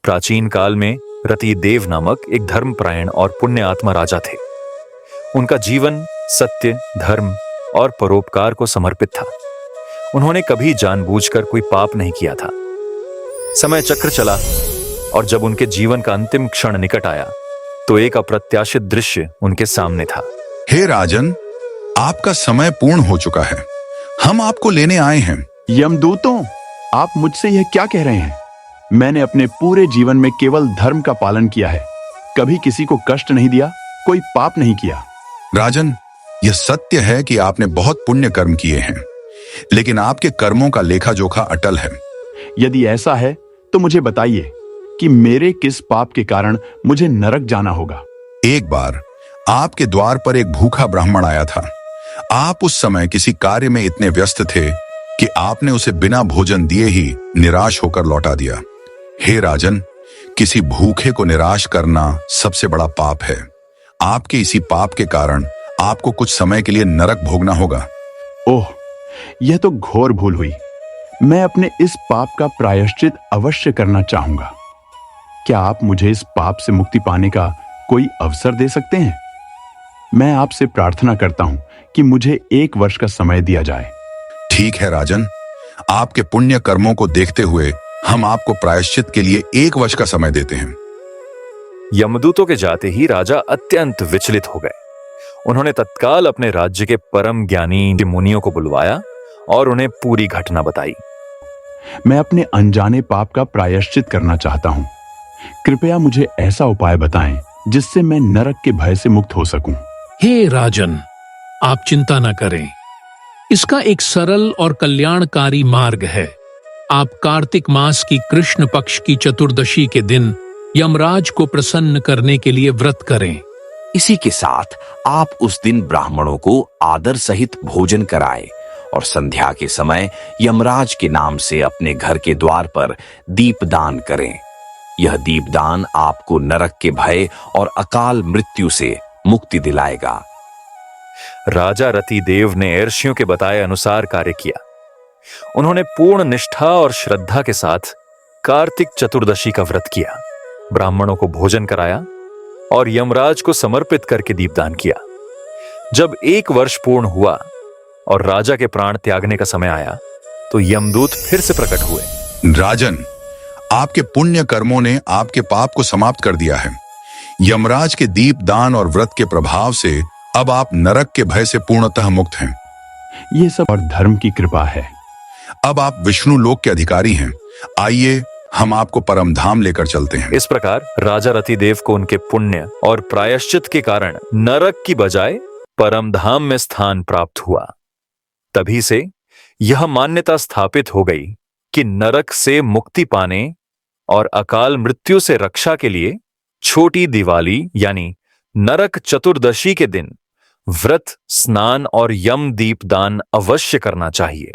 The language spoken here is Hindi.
प्राचीन काल में रतिदेव नामक एक धर्मपरायण और पुण्य आत्मा राजा थे। उनका जीवन सत्य, धर्म और परोपकार को समर्पित था। उन्होंने कभी जानबूझकर कोई पाप नहीं किया था। समय चक्र चला और जब उनके जीवन का अंतिम क्षण निकट आया तो एक अप्रत्याशित दृश्य उनके सामने था। हे राजन, आपका समय पूर्ण हो चुका है। हम आपको लेने आए हैं। यमदूतों, आप मुझसे यह क्या कह रहे हैं? मैंने अपने पूरे जीवन में केवल धर्म का पालन किया है, कभी किसी को कष्ट नहीं दिया, कोई पाप नहीं किया। राजन, यह सत्य है कि आपने बहुत पुण्य कर्म किए हैं, लेकिन आपके कर्मों का लेखा जोखा अटल है। यदि ऐसा है तो मुझे बताइए कि मेरे किस पाप के कारण मुझे नरक जाना होगा। एक बार आपके द्वार पर एक भूखा ब्राह्मण आया था। आप उस समय किसी कार्य में इतने व्यस्त थे कि आपने उसे बिना भोजन दिए ही निराश होकर लौटा दिया। हे राजन, किसी भूखे को निराश करना सबसे बड़ा पाप है। आपके इसी पाप के कारण आपको कुछ समय के लिए नरक भोगना होगा। ओह, यह तो घोर भूल हुई। मैं अपने इस पाप का प्रायश्चित अवश्य करना चाहूंगा। क्या आप मुझे इस पाप से मुक्ति पाने का कोई अवसर दे सकते हैं? मैं आपसे प्रार्थना करता हूं कि मुझे 1 वर्ष का समय दिया जाए। ठीक है राजन, आपके पुण्य कर्मों को देखते हुए हम आपको प्रायश्चित के लिए 1 वर्ष का समय देते हैं। यमदूतों के जाते ही राजा अत्यंत विचलित हो गए। उन्होंने तत्काल अपने राज्य के परम ज्ञानी मुनियों को बुलवाया और उन्हें पूरी घटना बताई। मैं अपने अनजाने पाप का प्रायश्चित करना चाहता हूं। कृपया मुझे ऐसा उपाय बताएं जिससे मैं नरक के भय से मुक्त हो सकूं। हे राजन, आप चिंता न करें। इसका एक सरल और कल्याणकारी मार्ग है। आप कार्तिक मास की कृष्ण पक्ष की चतुर्दशी के दिन यमराज को प्रसन्न करने के लिए व्रत करें। इसी के साथ आप उस दिन ब्राह्मणों को आदर सहित भोजन कराएं और संध्या के समय यमराज के नाम से अपने घर के द्वार पर दीपदान करें। यह दीपदान आपको नरक के भय और अकाल मृत्यु से मुक्ति दिलाएगा। राजा रतिदेव ने ऋषियों के बताए अनुसार कार्य किया। उन्होंने पूर्ण निष्ठा और श्रद्धा के साथ कार्तिक चतुर्दशी का व्रत किया, ब्राह्मणों को भोजन कराया और यमराज को समर्पित करके दीपदान किया। जब 1 वर्ष पूर्ण हुआ और राजा के प्राण त्यागने का समय आया तो यमदूत फिर से प्रकट हुए। राजन, आपके पुण्य कर्मों ने आपके पाप को समाप्त कर दिया है। यमराज के दीपदान और व्रत के प्रभाव से अब आप नरक के भय से पूर्णतः मुक्त हैं। ये सब और धर्म की कृपा है। अब आप विष्णु लोक के अधिकारी हैं। आइए, हम आपको परम धाम लेकर चलते हैं। इस प्रकार राजा रतिदेव को उनके पुण्य और प्रायश्चित के कारण नरक की बजाय परम धाम में स्थान प्राप्त हुआ। तभी से यह मान्यता स्थापित हो गई कि नरक से मुक्ति पाने और अकाल मृत्यु से रक्षा के लिए छोटी दिवाली यानी नरक चतुर्दशी के दिन व्रत, स्नान और यम दीपदान अवश्य करना चाहिए।